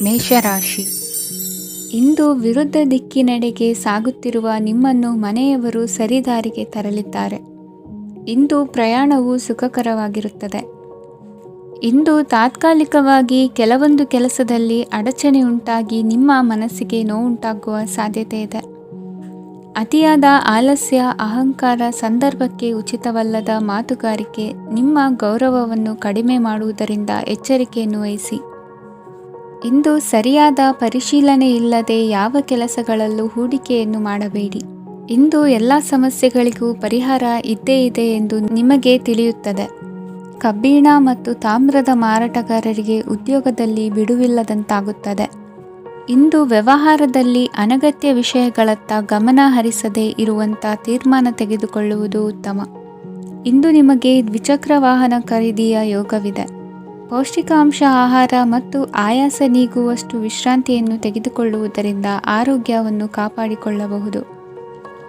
ಮೇಷರಾಶಿ. ಇಂದು ವಿರುದ್ಧ ದಿಕ್ಕಿನೆಡೆಗೆ ಸಾಗುತ್ತಿರುವ ನಿಮ್ಮನ್ನು ಮನೆಯವರು ಸರಿದಾರಿಗೆ ತರಲಿದ್ದಾರೆ. ಇಂದು ಪ್ರಯಾಣವು ಸುಖಕರವಾಗಿರುತ್ತದೆ. ಇಂದು ತಾತ್ಕಾಲಿಕವಾಗಿ ಕೆಲವೊಂದು ಕೆಲಸದಲ್ಲಿ ಅಡಚಣೆ ಉಂಟಾಗಿ ನಿಮ್ಮ ಮನಸ್ಸಿಗೆ ನೋವುಂಟಾಗುವ ಸಾಧ್ಯತೆ ಇದೆ. ಅತಿಯಾದ ಆಲಸ್ಯ, ಅಹಂಕಾರ, ಸಂದರ್ಭಕ್ಕೆ ಉಚಿತವಲ್ಲದ ಮಾತುಗಾರಿಕೆ ನಿಮ್ಮ ಗೌರವವನ್ನು ಕಡಿಮೆ ಮಾಡುವುದರಿಂದ ಎಚ್ಚರಿಕೆಯನ್ನು ವಹಿಸಿ. ಇಂದು ಸರಿಯಾದ ಪರಿಶೀಲನೆ ಇಲ್ಲದೆ ಯಾವ ಕೆಲಸಗಳಲ್ಲೂ ಹೂಡಿಕೆಯನ್ನು ಮಾಡಬೇಡಿ. ಇಂದು ಎಲ್ಲ ಸಮಸ್ಯೆಗಳಿಗೂ ಪರಿಹಾರ ಇದ್ದೇ ಇದೆ ಎಂದು ನಿಮಗೆ ತಿಳಿಯುತ್ತದೆ. ಕಬ್ಬಿಣ ಮತ್ತು ತಾಮ್ರದ ಮಾರಾಟಗಾರರಿಗೆ ಉದ್ಯೋಗದಲ್ಲಿ ಬಿಡುವಿಲ್ಲದಂತಾಗುತ್ತದೆ. ಇಂದು ವ್ಯವಹಾರದಲ್ಲಿ ಅನಗತ್ಯ ವಿಷಯಗಳತ್ತ ಗಮನ ಹರಿಸದೇ ಇರುವಂಥ ತೀರ್ಮಾನ ತೆಗೆದುಕೊಳ್ಳುವುದು ಉತ್ತಮ. ಇಂದು ನಿಮಗೆ ದ್ವಿಚಕ್ರ ವಾಹನ ಖರೀದಿಯ ಯೋಗವಿದೆ. ಪೌಷ್ಟಿಕಾಂಶ ಆಹಾರ ಮತ್ತು ಆಯಾಸ ನೀಗುವಷ್ಟು ವಿಶ್ರಾಂತಿಯನ್ನು ತೆಗೆದುಕೊಳ್ಳುವುದರಿಂದ ಆರೋಗ್ಯವನ್ನು ಕಾಪಾಡಿಕೊಳ್ಳಬಹುದು.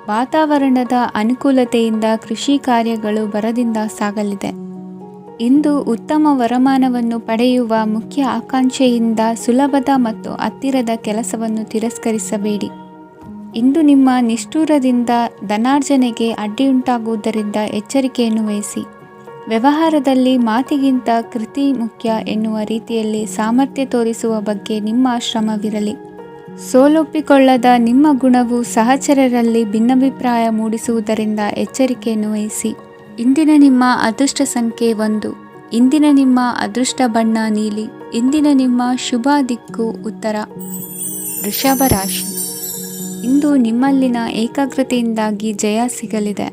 ವಾತಾವರಣದ ಅನುಕೂಲತೆಯಿಂದ ಕೃಷಿ ಕಾರ್ಯಗಳು ಭರದಿಂದ ಸಾಗಲಿದೆ. ಇಂದು ಉತ್ತಮ ವರಮಾನವನ್ನು ಪಡೆಯುವ ಮುಖ್ಯ ಆಕಾಂಕ್ಷೆಯಿಂದ ಸುಲಭದ ಮತ್ತು ಹತ್ತಿರದ ಕೆಲಸವನ್ನು ತಿರಸ್ಕರಿಸಬೇಡಿ. ಇಂದು ನಿಮ್ಮ ನಿಷ್ಠುರದಿಂದ ಧನಾರ್ಜನೆಗೆ ಅಡ್ಡಿಯುಂಟಾಗುವುದರಿಂದ ಎಚ್ಚರಿಕೆಯನ್ನು ವಹಿಸಿ. ವ್ಯವಹಾರದಲ್ಲಿ ಮಾತಿಗಿಂತ ಕೃತಿ ಮುಖ್ಯ ಎನ್ನುವ ರೀತಿಯಲ್ಲಿ ಸಾಮರ್ಥ್ಯ ತೋರಿಸುವ ಬಗ್ಗೆ ನಿಮ್ಮ ಶ್ರಮವಿರಲಿ. ಸೋಲೊಪ್ಪಿಕೊಳ್ಳದ ನಿಮ್ಮ ಗುಣವು ಸಹಚರರಲ್ಲಿ ಭಿನ್ನಾಭಿಪ್ರಾಯ ಮೂಡಿಸುವುದರಿಂದ ಎಚ್ಚರಿಕೆಯನ್ನು ವಹಿಸಿ. ಇಂದಿನ ನಿಮ್ಮ ಅದೃಷ್ಟ ಸಂಖ್ಯೆ 1. ಇಂದಿನ ನಿಮ್ಮ ಅದೃಷ್ಟ ಬಣ್ಣ ನೀಲಿ. ಇಂದಿನ ನಿಮ್ಮ ಶುಭ ದಿಕ್ಕು ಉತ್ತರ. ವೃಷಭ ರಾಶಿ. ಇಂದು ನಿಮ್ಮಲ್ಲಿನ ಏಕಾಗ್ರತೆಯಿಂದಾಗಿ ಜಯ ಸಿಗಲಿದೆ.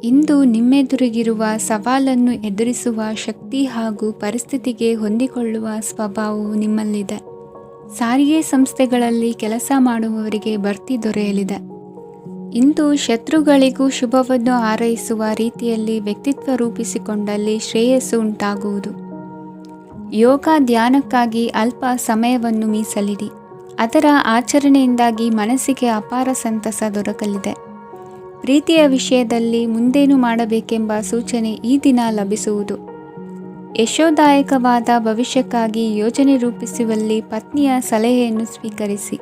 ಇಂದು ನಿಮ್ಮೆದುರಿಗಿರುವ ಸವಾಲನ್ನು ಎದುರಿಸುವ ಶಕ್ತಿ ಹಾಗೂ ಪರಿಸ್ಥಿತಿಗೆ ಹೊಂದಿಕೊಳ್ಳುವ ಸ್ವಭಾವವು ನಿಮ್ಮಲ್ಲಿದೆ. ಸಾರಿಗೆ ಸಂಸ್ಥೆಗಳಲ್ಲಿ ಕೆಲಸ ಮಾಡುವವರಿಗೆ ಬಡ್ತಿ ದೊರೆಯಲಿದೆ. ಇಂದು ಶತ್ರುಗಳಿಗೂ ಶುಭವನ್ನು ಹಾರೈಸುವ ರೀತಿಯಲ್ಲಿ ವ್ಯಕ್ತಿತ್ವ ರೂಪಿಸಿಕೊಂಡಲ್ಲಿ ಶ್ರೇಯಸ್ಸು ಉಂಟಾಗುವುದು. ಯೋಗ ಧ್ಯಾನಕ್ಕಾಗಿ ಅಲ್ಪ ಸಮಯವನ್ನು ಮೀಸಲಿಡಿ. ಅದರ ಆಚರಣೆಯಿಂದಾಗಿ ಮನಸ್ಸಿಗೆ ಅಪಾರ ಸಂತಸ ದೊರಕಲಿದೆ. ಪ್ರೀತಿಯ ವಿಷಯದಲ್ಲಿ ಮುಂದೇನು ಮಾಡಬೇಕೆಂಬ ಸೂಚನೆ ಈ ದಿನ ಲಭಿಸುವುದು. ಯಶೋದಾಯಕವಾದ ಭವಿಷ್ಯಕ್ಕಾಗಿ ಯೋಜನೆ ರೂಪಿಸುವಲ್ಲಿ ಪತ್ನಿಯ ಸಲಹೆಯನ್ನು ಸ್ವೀಕರಿಸಿ.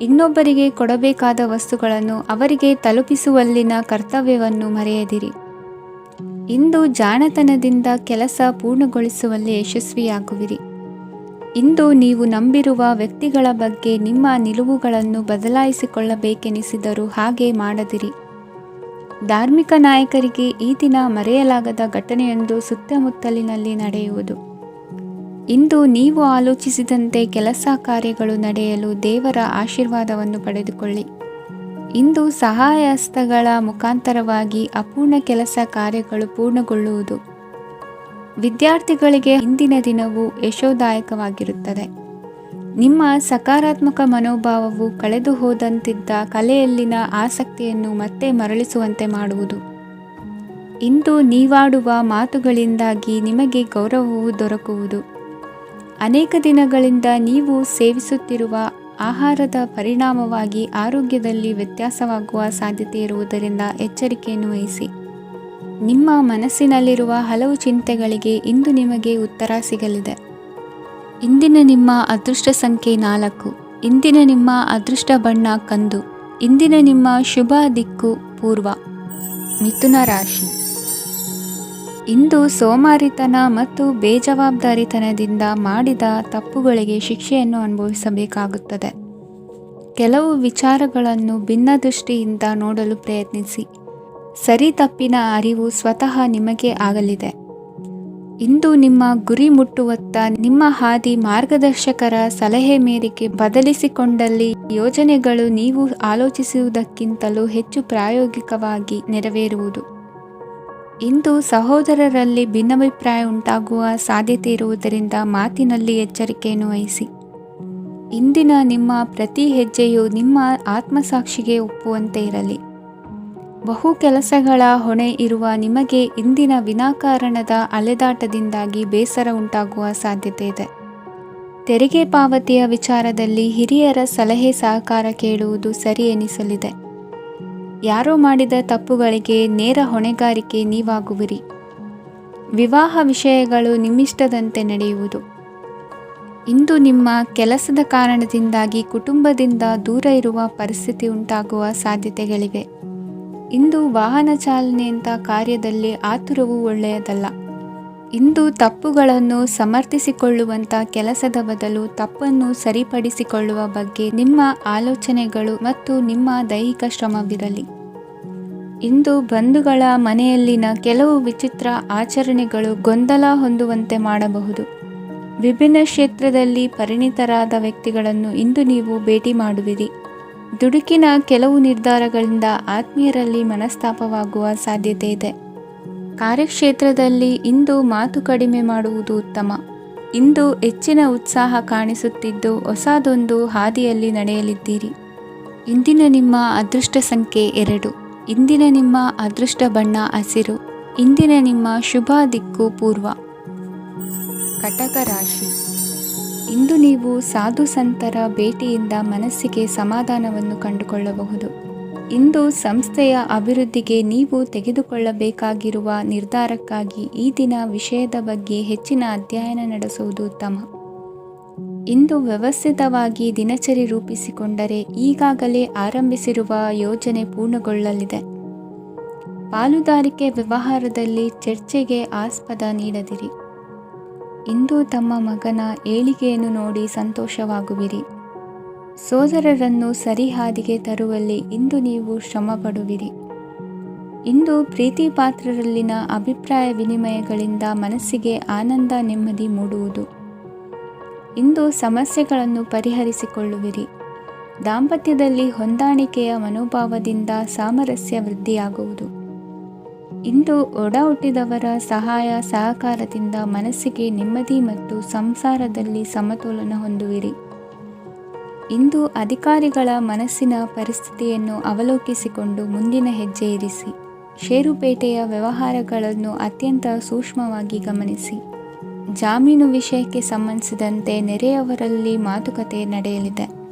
ಇನ್ನೊಬ್ಬರಿಗೆ ಕೊಡಬೇಕಾದ ವಸ್ತುಗಳನ್ನು ಅವರಿಗೆ ತಲುಪಿಸುವಲ್ಲಿನ ಕರ್ತವ್ಯವನ್ನು ಮರೆಯದಿರಿ. ಇಂದು ಜಾಣತನದಿಂದ ಕೆಲಸ ಪೂರ್ಣಗೊಳಿಸುವಲ್ಲಿ ಯಶಸ್ವಿಯಾಗುವಿರಿ. ಇಂದು ನೀವು ನಂಬಿರುವ ವ್ಯಕ್ತಿಗಳ ಬಗ್ಗೆ ನಿಮ್ಮ ನಿಲುವುಗಳನ್ನು ಬದಲಾಯಿಸಿಕೊಳ್ಳಬೇಕೆನಿಸಿದರೂ ಹಾಗೆ ಮಾಡದಿರಿ. ಧಾರ್ಮಿಕ ನಾಯಕರಿಗೆ ಈ ದಿನ ಮರೆಯಲಾಗದ ಘಟನೆಯೊಂದು ಸುತ್ತಮುತ್ತಲಿನಲ್ಲಿ ನಡೆಯುವುದು. ಇಂದು ನೀವು ಆಲೋಚಿಸಿದಂತೆ ಕೆಲಸ ಕಾರ್ಯಗಳು ನಡೆಯಲು ದೇವರ ಆಶೀರ್ವಾದವನ್ನು ಪಡೆದುಕೊಳ್ಳಿ. ಇಂದು ಸಹಾಯ ಹಸ್ತಗಳ ಮುಖಾಂತರವಾಗಿ ಅಪೂರ್ಣ ಕೆಲಸ ಕಾರ್ಯಗಳು ಪೂರ್ಣಗೊಳ್ಳುವುದು. ವಿದ್ಯಾರ್ಥಿಗಳಿಗೆ ಇಂದಿನ ದಿನವು ಯಶೋದಾಯಕವಾಗಿರುತ್ತದೆ. ನಿಮ್ಮ ಸಕಾರಾತ್ಮಕ ಮನೋಭಾವವು ಕಳೆದು ಹೋದಂತಿದ್ದ ಕಲೆಯಲ್ಲಿನ ಆಸಕ್ತಿಯನ್ನು ಮತ್ತೆ ಮರಳಿಸುವಂತೆ ಮಾಡುವುದು. ಇಂದು ನೀವಾಡುವ ಮಾತುಗಳಿಂದಾಗಿ ನಿಮಗೆ ಗೌರವವು ದೊರಕುವುದು. ಅನೇಕ ದಿನಗಳಿಂದ ನೀವು ಸೇವಿಸುತ್ತಿರುವ ಆಹಾರದ ಪರಿಣಾಮವಾಗಿ ಆರೋಗ್ಯದಲ್ಲಿ ವ್ಯತ್ಯಾಸವಾಗುವ ಸಾಧ್ಯತೆ ಇರುವುದರಿಂದ ಎಚ್ಚರಿಕೆಯನ್ನು ವಹಿಸಿ. ನಿಮ್ಮ ಮನಸ್ಸಿನಲ್ಲಿರುವ ಹಲವು ಚಿಂತೆಗಳಿಗೆ ಇಂದು ನಿಮಗೆ ಉತ್ತರ ಸಿಗಲಿದೆ. ಇಂದಿನ ನಿಮ್ಮ ಅದೃಷ್ಟ ಸಂಖ್ಯೆ 4. ಇಂದಿನ ನಿಮ್ಮ ಅದೃಷ್ಟ ಬಣ್ಣ ಕಂದು. ಇಂದಿನ ನಿಮ್ಮ ಶುಭ ದಿಕ್ಕು ಪೂರ್ವ. ಮಿಥುನ ರಾಶಿ. ಇಂದು ಸೋಮಾರಿತನ ಮತ್ತು ಬೇಜವಾಬ್ದಾರಿತನದಿಂದ ಮಾಡಿದ ತಪ್ಪುಗಳಿಗೆ ಶಿಕ್ಷೆಯನ್ನು ಅನುಭವಿಸಬೇಕಾಗುತ್ತದೆ. ಕೆಲವು ವಿಚಾರಗಳನ್ನು ಭಿನ್ನ ದೃಷ್ಟಿಯಿಂದ ನೋಡಲು ಪ್ರಯತ್ನಿಸಿ. ಸರಿ ತಪ್ಪಿನ ಅರಿವು ಸ್ವತಃ ನಿಮಗೆ ಆಗಲಿದೆ. ಇಂದು ನಿಮ್ಮ ಗುರಿ ಮುಟ್ಟುವತ್ತ ನಿಮ್ಮ ಹಾದಿ ಮಾರ್ಗದರ್ಶಕರ ಸಲಹೆ ಮೇರೆಗೆ ಬದಲಿಸಿಕೊಂಡಲ್ಲಿ ಯೋಜನೆಗಳು ನೀವು ಆಲೋಚಿಸುವುದಕ್ಕಿಂತಲೂ ಹೆಚ್ಚು ಪ್ರಾಯೋಗಿಕವಾಗಿ ನೆರವೇರುವುದು. ಇಂದು ಸಹೋದರರಲ್ಲಿ ಭಿನ್ನಾಭಿಪ್ರಾಯ ಉಂಟಾಗುವ ಸಾಧ್ಯತೆ ಇರುವುದರಿಂದ ಮಾತಿನಲ್ಲಿ ಎಚ್ಚರಿಕೆಯನ್ನು ವಹಿಸಿ. ಇಂದಿನ ನಿಮ್ಮ ಪ್ರತಿ ಹೆಜ್ಜೆಯು ನಿಮ್ಮ ಆತ್ಮಸಾಕ್ಷಿಗೆ ಒಪ್ಪುವಂತೆ ಇರಲಿ. ಬಹು ಕೆಲಸಗಳ ಹೊಣೆ ಇರುವ ನಿಮಗೆ ಇಂದಿನ ವಿನಾಕಾರಣದ ಅಲೆದಾಟದಿಂದಾಗಿ ಬೇಸರ ಉಂಟಾಗುವ ಸಾಧ್ಯತೆ ಇದೆ. ತೆರಿಗೆ ಪಾವತಿಯ ವಿಚಾರದಲ್ಲಿ ಹಿರಿಯರ ಸಲಹೆ ಸಹಕಾರ ಕೇಳುವುದು ಸರಿ ಎನಿಸಲಿದೆ. ಯಾರೋ ಮಾಡಿದ ತಪ್ಪುಗಳಿಗೆ ನೇರ ಹೊಣೆಗಾರಿಕೆ ನೀವಾಗುವಿರಿ. ವಿವಾಹ ವಿಷಯಗಳು ನಿಮ್ಮಿಷ್ಟದಂತೆ ನಡೆಯುವುದು. ಇಂದು ನಿಮ್ಮ ಕೆಲಸದ ಕಾರಣದಿಂದಾಗಿ ಕುಟುಂಬದಿಂದ ದೂರ ಇರುವ ಪರಿಸ್ಥಿತಿ ಉಂಟಾಗುವ ಸಾಧ್ಯತೆಗಳಿವೆ. ಇಂದು ವಾಹನ ಚಾಲನೆಯಂಥ ಕಾರ್ಯದಲ್ಲಿ ಆತುರವು ಒಳ್ಳೆಯದಲ್ಲ. ಇಂದು ತಪ್ಪುಗಳನ್ನು ಸಮರ್ಥಿಸಿಕೊಳ್ಳುವಂಥ ಕೆಲಸದ ಬದಲು ತಪ್ಪನ್ನು ಸರಿಪಡಿಸಿಕೊಳ್ಳುವ ಬಗ್ಗೆ ನಿಮ್ಮ ಆಲೋಚನೆಗಳು ಮತ್ತು ನಿಮ್ಮ ದೈಹಿಕ ಶ್ರಮವಿರಲಿ. ಇಂದು ಬಂಧುಗಳ ಮನೆಯಲ್ಲಿನ ಕೆಲವು ವಿಚಿತ್ರ ಆಚರಣೆಗಳು ಗೊಂದಲ ಹೊಂದುವಂತೆ ಮಾಡಬಹುದು. ವಿಭಿನ್ನ ಕ್ಷೇತ್ರದಲ್ಲಿ ಪರಿಣಿತರಾದ ವ್ಯಕ್ತಿಗಳನ್ನು ಇಂದು ನೀವು ಭೇಟಿ ಮಾಡುವಿರಿ. ದುಡುಕಿನ ಕೆಲವು ನಿರ್ಧಾರಗಳಿಂದ ಆತ್ಮೀಯರಲ್ಲಿ ಮನಸ್ತಾಪವಾಗುವ ಸಾಧ್ಯತೆ ಇದೆ. ಕಾರ್ಯಕ್ಷೇತ್ರದಲ್ಲಿ ಇಂದು ಮಾತು ಕಡಿಮೆ ಮಾಡುವುದು ಉತ್ತಮ. ಇಂದು ಹೆಚ್ಚಿನ ಉತ್ಸಾಹ ಕಾಣಿಸುತ್ತಿದ್ದು ಹೊಸದೊಂದು ಹಾದಿಯಲ್ಲಿ ನಡೆಯಲಿದ್ದೀರಿ. ಇಂದಿನ ನಿಮ್ಮ ಅದೃಷ್ಟ ಸಂಖ್ಯೆ 2. ಇಂದಿನ ನಿಮ್ಮ ಅದೃಷ್ಟ ಬಣ್ಣ ಹಸಿರು. ಇಂದಿನ ನಿಮ್ಮ ಶುಭ ದಿಕ್ಕು ಪೂರ್ವ. ಕಟಕ ರಾಶಿ. ಇಂದು ನೀವು ಸಾಧು ಸಂತರ ಭೇಟಿಯಿಂದ ಮನಸ್ಸಿಗೆ ಸಮಾಧಾನವನ್ನು ಕಂಡುಕೊಳ್ಳಬಹುದು. ಇಂದು ಸಂಸ್ಥೆಯ ಅಭಿವೃದ್ಧಿಗೆ ನೀವು ತೆಗೆದುಕೊಳ್ಳಬೇಕಾಗಿರುವ ನಿರ್ಧಾರಕ್ಕಾಗಿ ಈ ದಿನ ವಿಷಯದ ಬಗ್ಗೆ ಹೆಚ್ಚಿನ ಅಧ್ಯಯನ ನಡೆಸುವುದು ಉತ್ತಮ. ಇಂದು ವ್ಯವಸ್ಥಿತವಾಗಿ ದಿನಚರಿ ರೂಪಿಸಿಕೊಂಡರೆ ಈಗಾಗಲೇ ಆರಂಭಿಸಿರುವ ಯೋಜನೆ ಪೂರ್ಣಗೊಳ್ಳಲಿದೆ. ಪಾಲುದಾರಿಕೆ ವ್ಯವಹಾರದಲ್ಲಿ ಚರ್ಚೆಗೆ ಆಸ್ಪದ ನೀಡದಿರಿ. ಇಂದು ತಮ್ಮ ಮಗನ ಏಳಿಗೆಯನ್ನು ನೋಡಿ ಸಂತೋಷವಾಗುವಿರಿ. ಸೋದರರನ್ನು ಸರಿಹಾದಿಗೆ ತರುವಲ್ಲಿ ಇಂದು ನೀವು ಶ್ರಮಪಡುವಿರಿ. ಇಂದು ಪ್ರೀತಿ ಪಾತ್ರರಲ್ಲಿನ ಅಭಿಪ್ರಾಯ ವಿನಿಮಯಗಳಿಂದ ಮನಸ್ಸಿಗೆ ಆನಂದ ನೆಮ್ಮದಿ ಮೂಡುವುದು. ಇಂದು ಸಮಸ್ಯೆಗಳನ್ನು ಪರಿಹರಿಸಿಕೊಳ್ಳುವಿರಿ. ದಾಂಪತ್ಯದಲ್ಲಿ ಹೊಂದಾಣಿಕೆಯ ಮನೋಭಾವದಿಂದ ಸಾಮರಸ್ಯ ವೃದ್ಧಿಯಾಗುವುದು. ಇಂದು ಒಡ ಹುಟ್ಟಿದವರ ಸಹಾಯ ಸಹಕಾರದಿಂದ ಮನಸ್ಸಿಗೆ ನೆಮ್ಮದಿ ಮತ್ತು ಸಂಸಾರದಲ್ಲಿ ಸಮತೋಲನ ಹೊಂದುವಿರಿ. ಇಂದು ಅಧಿಕಾರಿಗಳ ಮನಸ್ಸಿನ ಪರಿಸ್ಥಿತಿಯನ್ನು ಅವಲೋಕಿಸಿಕೊಂಡು ಮುಂದಿನ ಹೆಜ್ಜೆ ಇರಿಸಿ. ಷೇರುಪೇಟೆಯ ವ್ಯವಹಾರಗಳನ್ನು ಅತ್ಯಂತ ಸೂಕ್ಷ್ಮವಾಗಿ ಗಮನಿಸಿ. ಜಾಮೀನು ವಿಷಯಕ್ಕೆ ಸಂಬಂಧಿಸಿದಂತೆ ನೆರೆಯವರಲ್ಲಿ ಮಾತುಕತೆ ನಡೆಯಲಿದೆ.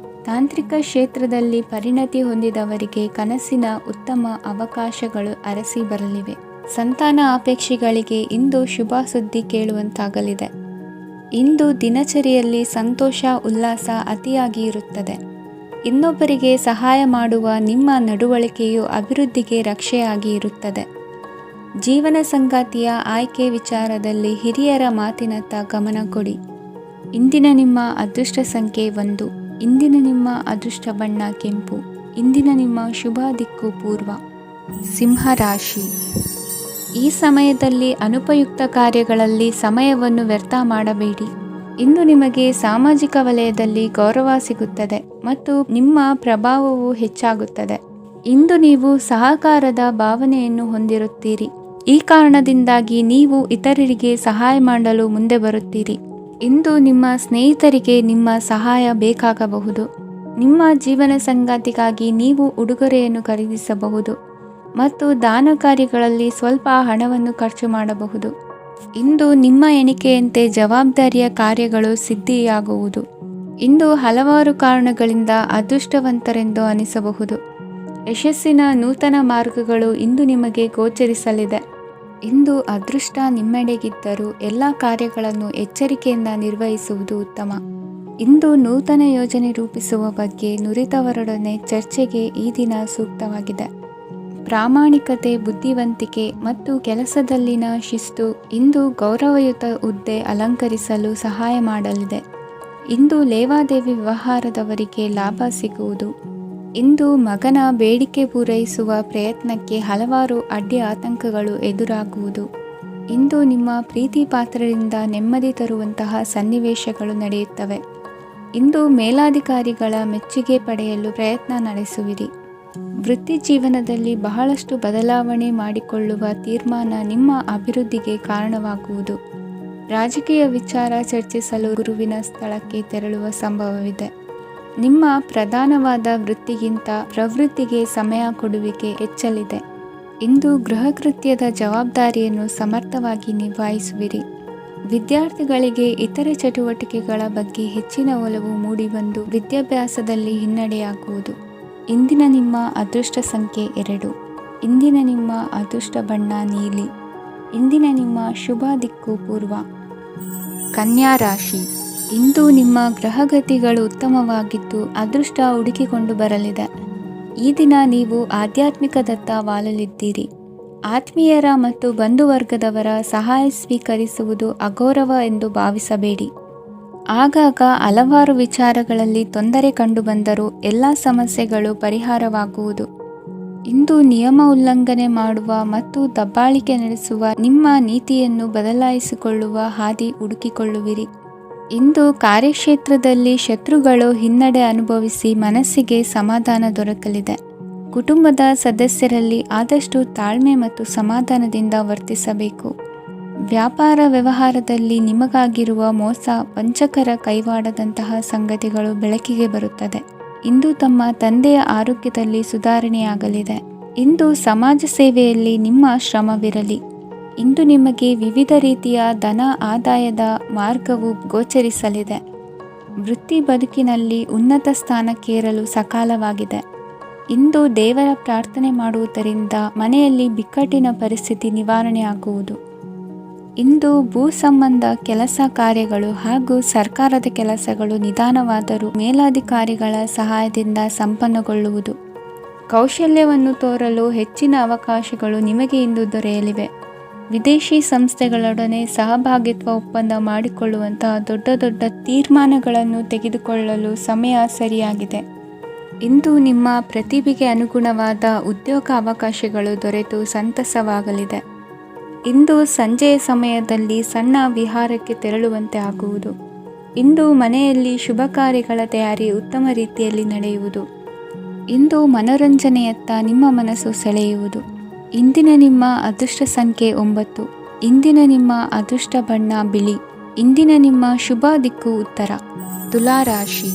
ತಾಂತ್ರಿಕ ಕ್ಷೇತ್ರದಲ್ಲಿ ಪರಿಣತಿ ಹೊಂದಿದವರಿಗೆ ಕನಸಿನ ಉತ್ತಮ ಅವಕಾಶಗಳು ಅರಸಿ ಬರಲಿವೆ. ಸಂತಾನ ಅಪೇಕ್ಷಿಗಳಿಗೆ ಇಂದು ಶುಭ ಸುದ್ದಿ ಕೇಳುವಂತಾಗಲಿದೆ. ಇಂದು ದಿನಚರಿಯಲ್ಲಿ ಸಂತೋಷ ಉಲ್ಲಾಸ ಅತಿಯಾಗಿ ಇರುತ್ತದೆ. ಇನ್ನೊಬ್ಬರಿಗೆ ಸಹಾಯ ಮಾಡುವ ನಿಮ್ಮ ನಡವಳಿಕೆಯು ಅಭಿವೃದ್ಧಿಗೆ ರಕ್ಷೆಯಾಗಿ ಇರುತ್ತದೆ. ಜೀವನ ಸಂಗಾತಿಯ ಆಯ್ಕೆ ವಿಚಾರದಲ್ಲಿ ಹಿರಿಯರ ಮಾತಿನತ್ತ ಗಮನ ಕೊಡಿ. ಇಂದಿನ ನಿಮ್ಮ ಅದೃಷ್ಟ ಸಂಖ್ಯೆ 1. ಇಂದಿನ ನಿಮ್ಮ ಅದೃಷ್ಟ ಬಣ್ಣ ಕೆಂಪು. ಇಂದಿನ ನಿಮ್ಮ ಶುಭ ದಿಕ್ಕು ಪೂರ್ವ. ಸಿಂಹ ರಾಶಿ. ಈ ಸಮಯದಲ್ಲಿ ಅನುಪಯುಕ್ತ ಕಾರ್ಯಗಳಲ್ಲಿ ಸಮಯವನ್ನು ವ್ಯರ್ಥ ಮಾಡಬೇಡಿ. ಇಂದು ನಿಮಗೆ ಸಾಮಾಜಿಕ ವಲಯದಲ್ಲಿ ಗೌರವ ಸಿಗುತ್ತದೆ ಮತ್ತು ನಿಮ್ಮ ಪ್ರಭಾವವು ಹೆಚ್ಚಾಗುತ್ತದೆ. ಇಂದು ನೀವು ಸಹಕಾರದ ಭಾವನೆಯನ್ನು ಹೊಂದಿರುತ್ತೀರಿ. ಈ ಕಾರಣದಿಂದಾಗಿ ನೀವು ಇತರರಿಗೆ ಸಹಾಯ ಮಾಡಲು ಮುಂದೆ ಬರುತ್ತೀರಿ. ಇಂದು ನಿಮ್ಮ ಸ್ನೇಹಿತರಿಗೆ ನಿಮ್ಮ ಸಹಾಯ ಬೇಕಾಗಬಹುದು. ನಿಮ್ಮ ಜೀವನ ಸಂಗಾತಿಗಾಗಿ ನೀವು ಉಡುಗೊರೆಯನ್ನು ಖರೀದಿಸಬಹುದು ಮತ್ತು ದಾನ ಕಾರ್ಯಗಳಲ್ಲಿ ಸ್ವಲ್ಪ ಹಣವನ್ನು ಖರ್ಚು ಮಾಡಬಹುದು. ಇಂದು ನಿಮ್ಮ ಎಣಿಕೆಯಂತೆ ಜವಾಬ್ದಾರಿಯ ಕಾರ್ಯಗಳು ಸಿದ್ಧಿಯಾಗುವುದು. ಇಂದು ಹಲವಾರು ಕಾರಣಗಳಿಂದ ಅದೃಷ್ಟವಂತರೆಂದು ಅನಿಸಬಹುದು. ಯಶಸ್ಸಿನ ನೂತನ ಮಾರ್ಗಗಳು ಇಂದು ನಿಮಗೆ ಗೋಚರಿಸಲಿದೆ. ಇಂದು ಅದೃಷ್ಟ ನಿಮ್ಮೆಡೆಗಿದ್ದರೂ ಎಲ್ಲ ಕಾರ್ಯಗಳನ್ನು ಎಚ್ಚರಿಕೆಯಿಂದ ನಿರ್ವಹಿಸುವುದು ಉತ್ತಮ. ಇಂದು ನೂತನ ಯೋಜನೆ ರೂಪಿಸುವ ಬಗ್ಗೆ ನುರಿತವರೊಡನೆ ಚರ್ಚೆಗೆ ಈ ದಿನ ಸೂಕ್ತವಾಗಿದೆ. ಪ್ರಾಮಾಣಿಕತೆ, ಬುದ್ಧಿವಂತಿಕೆ ಮತ್ತು ಕೆಲಸದಲ್ಲಿನ ಶಿಸ್ತು ಇಂದು ಗೌರವಯುತ ಹುದ್ದೆ ಅಲಂಕರಿಸಲು ಸಹಾಯ ಮಾಡಲಿದೆ. ಇಂದು ಲೇವಾದೇವಿ ವ್ಯವಹಾರದವರಿಗೆ ಲಾಭ ಸಿಗುವುದು. ಇಂದು ಮಗನ ಬೇಡಿಕೆ ಪೂರೈಸುವ ಪ್ರಯತ್ನಕ್ಕೆ ಹಲವಾರು ಅಡ್ಡಿ ಆತಂಕಗಳು ಎದುರಾಗುವುದು. ಇಂದು ನಿಮ್ಮ ಪ್ರೀತಿ ಪಾತ್ರರಿಂದ ನೆಮ್ಮದಿ ತರುವಂತಹ ಸನ್ನಿವೇಶಗಳು ನಡೆಯುತ್ತವೆ. ಇಂದು ಮೇಲಾಧಿಕಾರಿಗಳ ಮೆಚ್ಚುಗೆ ಪಡೆಯಲು ಪ್ರಯತ್ನ ನಡೆಸುವಿರಿ. ವೃತ್ತಿ ಜೀವನದಲ್ಲಿ ಬಹಳಷ್ಟು ಬದಲಾವಣೆ ಮಾಡಿಕೊಳ್ಳುವ ತೀರ್ಮಾನ ನಿಮ್ಮ ಅಭಿವೃದ್ಧಿಗೆ ಕಾರಣವಾಗುವುದು. ರಾಜಕೀಯ ವಿಚಾರ ಚರ್ಚಿಸಲು ಗುರುವಿನ ಸ್ಥಳಕ್ಕೆ ತೆರಳುವ ಸಂಭವವಿದೆ. ನಿಮ್ಮ ಪ್ರಧಾನವಾದ ವೃತ್ತಿಗಿಂತ ಪ್ರವೃತ್ತಿಗೆ ಸಮಯ ಕೊಡುವಿಕೆ ಹೆಚ್ಚಲಿದೆ. ಇಂದು ಗೃಹ ಕೃತ್ಯದ ಜವಾಬ್ದಾರಿಯನ್ನು ಸಮರ್ಥವಾಗಿ ನಿಭಾಯಿಸುವಿರಿ. ವಿದ್ಯಾರ್ಥಿಗಳಿಗೆ ಇತರೆ ಚಟುವಟಿಕೆಗಳ ಬಗ್ಗೆ ಹೆಚ್ಚಿನ ಒಲವು ಮೂಡಿಬಂದು ವಿದ್ಯಾಭ್ಯಾಸದಲ್ಲಿ ಹಿನ್ನಡೆಯಾಗುವುದು. ಇಂದಿನ ನಿಮ್ಮ ಅದೃಷ್ಟ ಸಂಖ್ಯೆ 2. ಇಂದಿನ ನಿಮ್ಮ ಅದೃಷ್ಟ ಬಣ್ಣ ನೀಲಿ. ಇಂದಿನ ನಿಮ್ಮ ಶುಭ ದಿಕ್ಕು ಪೂರ್ವ. ಕನ್ಯಾ ರಾಶಿ. ಇಂದು ನಿಮ್ಮ ಗ್ರಹಗತಿಗಳು ಉತ್ತಮವಾಗಿದ್ದು ಅದೃಷ್ಟ ಹುಡುಕಿಕೊಂಡು ಬರಲಿದೆ. ಈ ದಿನ ನೀವು ಆಧ್ಯಾತ್ಮಿಕದತ್ತ ವಾಲಲಿದ್ದೀರಿ. ಆತ್ಮೀಯರ ಮತ್ತು ಬಂಧುವರ್ಗದವರ ಸಹಾಯ ಸ್ವೀಕರಿಸುವುದು ಅಗೌರವ ಎಂದು ಭಾವಿಸಬೇಡಿ. ಆಗಾಗ ಹಲವಾರು ವಿಚಾರಗಳಲ್ಲಿ ತೊಂದರೆ ಕಂಡುಬಂದರೂ ಎಲ್ಲ ಸಮಸ್ಯೆಗಳು ಪರಿಹಾರವಾಗುವುದು. ಇಂದು ನಿಯಮ ಉಲ್ಲಂಘನೆ ಮಾಡುವ ಮತ್ತು ದಬ್ಬಾಳಿಕೆ ನಡೆಸುವ ನಿಮ್ಮ ನೀತಿಯನ್ನು ಬದಲಾಯಿಸಿಕೊಳ್ಳುವ ಹಾದಿ ಹುಡುಕಿಕೊಳ್ಳುವಿರಿ. ಇಂದು ಕಾರ್ಯಕ್ಷೇತ್ರದಲ್ಲಿ ಶತ್ರುಗಳು ಹಿನ್ನಡೆ ಅನುಭವಿಸಿ ಮನಸ್ಸಿಗೆ ಸಮಾಧಾನ ದೊರಕಲಿದೆ. ಕುಟುಂಬದ ಸದಸ್ಯರಲ್ಲಿ ಆದಷ್ಟು ತಾಳ್ಮೆ ಮತ್ತು ಸಮಾಧಾನದಿಂದ ವರ್ತಿಸಬೇಕು. ವ್ಯಾಪಾರ ವ್ಯವಹಾರದಲ್ಲಿ ನಿಮಗಾಗಿರುವ ಮೋಸ, ವಂಚಕರ ಕೈವಾಡದಂತಹ ಸಂಗತಿಗಳು ಬೆಳಕಿಗೆ ಬರುತ್ತದೆ. ಇಂದು ತಮ್ಮ ತಂದೆಯ ಆರೋಗ್ಯದಲ್ಲಿ ಸುಧಾರಣೆಯಾಗಲಿದೆ. ಇಂದು ಸಮಾಜ ಸೇವೆಯಲ್ಲಿ ನಿಮ್ಮ ಶ್ರಮವಿರಲಿ. ಇಂದು ನಿಮಗೆ ವಿವಿಧ ರೀತಿಯ ಧನ ಆದಾಯದ ಮಾರ್ಗವು ಗೋಚರಿಸಲಿದೆ. ವೃತ್ತಿ ಬದುಕಿನಲ್ಲಿ ಉನ್ನತ ಸ್ಥಾನಕ್ಕೇರಲು ಸಕಾಲವಾಗಿದೆ. ಇಂದು ದೇವರ ಪ್ರಾರ್ಥನೆ ಮಾಡುವುದರಿಂದ ಮನೆಯಲ್ಲಿ ಬಿಕ್ಕಟ್ಟಿನ ಪರಿಸ್ಥಿತಿ ನಿವಾರಣೆಯಾಗುವುದು. ಇಂದು ಭೂ ಸಂಬಂಧ ಕೆಲಸ ಕಾರ್ಯಗಳು ಹಾಗೂ ಸರ್ಕಾರದ ಕೆಲಸಗಳು ನಿಧಾನವಾದರೂ ಮೇಲಾಧಿಕಾರಿಗಳ ಸಹಾಯದಿಂದ ಸಂಪನ್ನಗೊಳ್ಳುವುದು. ಕೌಶಲ್ಯವನ್ನು ತೋರಲು ಹೆಚ್ಚಿನ ಅವಕಾಶಗಳು ನಿಮಗೆ ಇಂದು ದೊರೆಯಲಿವೆ. ವಿದೇಶಿ ಸಂಸ್ಥೆಗಳೊಡನೆ ಸಹಭಾಗಿತ್ವ ಒಪ್ಪಂದ ಮಾಡಿಕೊಳ್ಳುವಂತಹ ದೊಡ್ಡ ದೊಡ್ಡ ತೀರ್ಮಾನಗಳನ್ನು ತೆಗೆದುಕೊಳ್ಳಲು ಸಮಯ ಸರಿಯಾಗಿದೆ. ಇಂದು ನಿಮ್ಮ ಪ್ರತಿಭೆಗೆ ಅನುಗುಣವಾದ ಉದ್ಯೋಗ ಅವಕಾಶಗಳು ದೊರೆತು ಸಂತಸವಾಗಲಿದೆ. ಇಂದು ಸಂಜೆಯ ಸಮಯದಲ್ಲಿ ಸಣ್ಣ ವಿಹಾರಕ್ಕೆ ತೆರಳುವಂತೆ ಆಗುವುದು. ಇಂದು ಮನೆಯಲ್ಲಿ ಶುಭ ಕಾರ್ಯಗಳ ತಯಾರಿ ಉತ್ತಮ ರೀತಿಯಲ್ಲಿ ನಡೆಯುವುದು. ಇಂದು ಮನೋರಂಜನೆಯತ್ತ ನಿಮ್ಮ ಮನಸ್ಸು ಸೆಳೆಯುವುದು. ಇಂದಿನ ನಿಮ್ಮ ಅದೃಷ್ಟ ಸಂಖ್ಯೆ 9. ಇಂದಿನ ನಿಮ್ಮ ಅದೃಷ್ಟ ಬಣ್ಣ ಬಿಳಿ. ಇಂದಿನ ನಿಮ್ಮ ಶುಭ ದಿಕ್ಕು ಉತ್ತರ. ತುಲಾ ರಾಶಿ.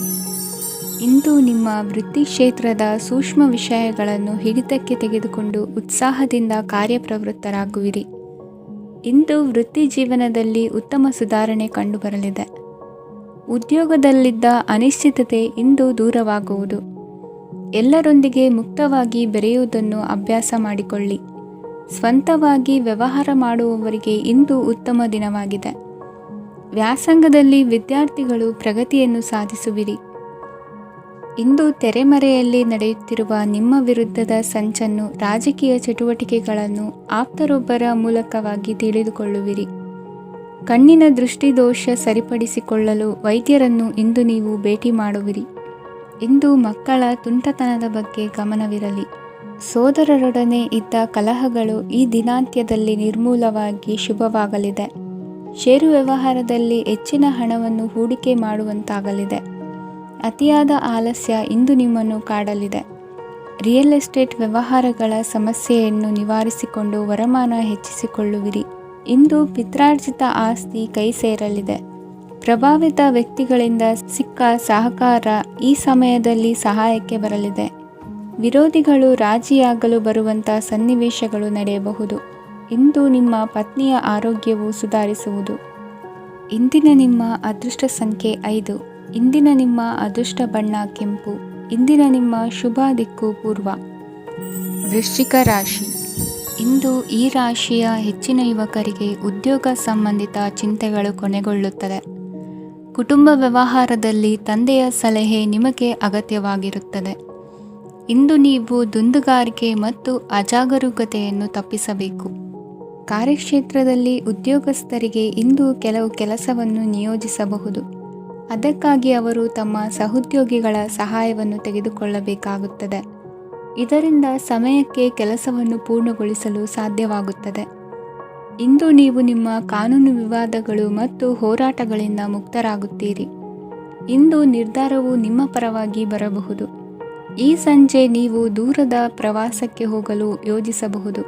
ಇಂದು ನಿಮ್ಮ ವೃತ್ತಿ ಕ್ಷೇತ್ರದ ಸೂಕ್ಷ್ಮ ವಿಷಯಗಳನ್ನು ಹಿಡಿತಕ್ಕೆ ತೆಗೆದುಕೊಂಡು ಉತ್ಸಾಹದಿಂದ ಕಾರ್ಯಪ್ರವೃತ್ತರಾಗುವಿರಿ. ಇಂದು ವೃತ್ತಿ ಜೀವನದಲ್ಲಿ ಉತ್ತಮ ಸುಧಾರಣೆ ಕಂಡುಬರಲಿದೆ. ಉದ್ಯೋಗದಲ್ಲಿದ್ದ ಅನಿಶ್ಚಿತತೆ ಇಂದು ದೂರವಾಗುವುದು. ಎಲ್ಲರೊಂದಿಗೆ ಮುಕ್ತವಾಗಿ ಬೆರೆಯುವುದನ್ನು ಅಭ್ಯಾಸ ಮಾಡಿಕೊಳ್ಳಿ. ಸ್ವಂತವಾಗಿ ವ್ಯವಹಾರ ಮಾಡುವವರಿಗೆ ಇಂದು ಉತ್ತಮ ದಿನವಾಗಿದೆ. ವ್ಯಾಸಂಗದಲ್ಲಿ ವಿದ್ಯಾರ್ಥಿಗಳು ಪ್ರಗತಿಯನ್ನು ಸಾಧಿಸುವಿರಿ. ಇಂದು ತೆರೆಮರೆಯಲ್ಲಿ ನಡೆಯುತ್ತಿರುವ ನಿಮ್ಮ ವಿರುದ್ಧದ ಸಂಚನ್ನು, ರಾಜಕೀಯ ಚಟುವಟಿಕೆಗಳನ್ನು ಆಪ್ತರೊಬ್ಬರ ಮೂಲಕವಾಗಿ ತಿಳಿದುಕೊಳ್ಳುವಿರಿ. ಕಣ್ಣಿನ ದೃಷ್ಟಿದೋಷ ಸರಿಪಡಿಸಿಕೊಳ್ಳಲು ವೈದ್ಯರನ್ನು ಇಂದು ನೀವು ಭೇಟಿ ಮಾಡುವಿರಿ. ಇಂದು ಮಕ್ಕಳ ತುಂಟತನದ ಬಗ್ಗೆ ಗಮನವಿರಲಿ. ಸೋದರರೊಡನೆ ಇದ್ದ ಕಲಹಗಳು ಈ ದಿನಾಂತ್ಯದಲ್ಲಿ ನಿರ್ಮೂಲವಾಗಿ ಶುಭವಾಗಲಿದೆ. ಷೇರು ವ್ಯವಹಾರದಲ್ಲಿ ಹೆಚ್ಚಿನ ಹಣವನ್ನು ಹೂಡಿಕೆ ಮಾಡುವಂತಾಗಲಿದೆ. ಅತಿಯಾದ ಆಲಸ್ಯ ಇಂದು ನಿಮ್ಮನ್ನು ಕಾಡಲಿದೆ. ರಿಯಲ್ ಎಸ್ಟೇಟ್ ವ್ಯವಹಾರಗಳ ಸಮಸ್ಯೆಯನ್ನು ನಿವಾರಿಸಿಕೊಂಡು ವರಮಾನ ಹೆಚ್ಚಿಸಿಕೊಳ್ಳುವಿರಿ. ಇಂದು ಪಿತ್ರಾರ್ಜಿತ ಆಸ್ತಿ ಕೈ ಸೇರಲಿದೆ. ಪ್ರಭಾವಿತ ವ್ಯಕ್ತಿಗಳಿಂದ ಸಿಕ್ಕ ಸಹಕಾರ ಈ ಸಮಯದಲ್ಲಿ ಸಹಾಯಕ್ಕೆ ಬರಲಿದೆ. ವಿರೋಧಿಗಳು ರಾಜಿಯಾಗಲು ಬರುವಂಥ ಸನ್ನಿವೇಶಗಳು ನಡೆಯಬಹುದು. ಇಂದು ನಿಮ್ಮ ಪತ್ನಿಯ ಆರೋಗ್ಯವು ಸುಧಾರಿಸುವುದು. ಇಂದಿನ ನಿಮ್ಮ ಅದೃಷ್ಟ ಸಂಖ್ಯೆ 5. ಇಂದಿನ ನಿಮ್ಮ ಅದೃಷ್ಟ ಬಣ್ಣ ಕೆಂಪು. ಇಂದಿನ ನಿಮ್ಮ ಶುಭ ದಿಕ್ಕು ಪೂರ್ವ. ವೃಶ್ಚಿಕ ರಾಶಿ. ಇಂದು ಈ ರಾಶಿಯ ಹೆಚ್ಚಿನ ಯುವಕರಿಗೆ ಉದ್ಯೋಗ ಸಂಬಂಧಿತ ಚಿಂತೆಗಳು ಕೊನೆಗೊಳ್ಳುತ್ತದೆ. ಕುಟುಂಬ ವ್ಯವಹಾರದಲ್ಲಿ ತಂದೆಯ ಸಲಹೆ ನಿಮಗೆ ಅಗತ್ಯವಾಗಿರುತ್ತದೆ. ಇಂದು ನೀವು ದುಂದುಗಾರಿಕೆ ಮತ್ತು ಅಜಾಗರೂಕತೆಯನ್ನು ತಪ್ಪಿಸಬೇಕು. ಕಾರ್ಯಕ್ಷೇತ್ರದಲ್ಲಿ ಉದ್ಯೋಗಸ್ಥರಿಗೆ ಇಂದು ಕೆಲವು ಕೆಲಸವನ್ನು ನಿಯೋಜಿಸಬಹುದು. ಅದಕ್ಕಾಗಿ ಅವರು ತಮ್ಮ ಸಹೋದ್ಯೋಗಿಗಳ ಸಹಾಯವನ್ನು ತೆಗೆದುಕೊಳ್ಳಬೇಕಾಗುತ್ತದೆ. ಇದರಿಂದ ಸಮಯಕ್ಕೆ ಕೆಲಸವನ್ನು ಪೂರ್ಣಗೊಳಿಸಲು ಸಾಧ್ಯವಾಗುತ್ತದೆ. ಇಂದು ನೀವು ನಿಮ್ಮ ಕಾನೂನು ವಿವಾದಗಳು ಮತ್ತು ಹೋರಾಟಗಳಿಂದ ಮುಕ್ತರಾಗುತ್ತೀರಿ. ಇಂದು ನಿರ್ಧಾರವು ನಿಮ್ಮ ಪರವಾಗಿ ಬರಬಹುದು. ಈ ಸಂಜೆ ನೀವು ದೂರದ ಪ್ರವಾಸಕ್ಕೆ ಹೋಗಲು ಯೋಜಿಸಬಹುದು.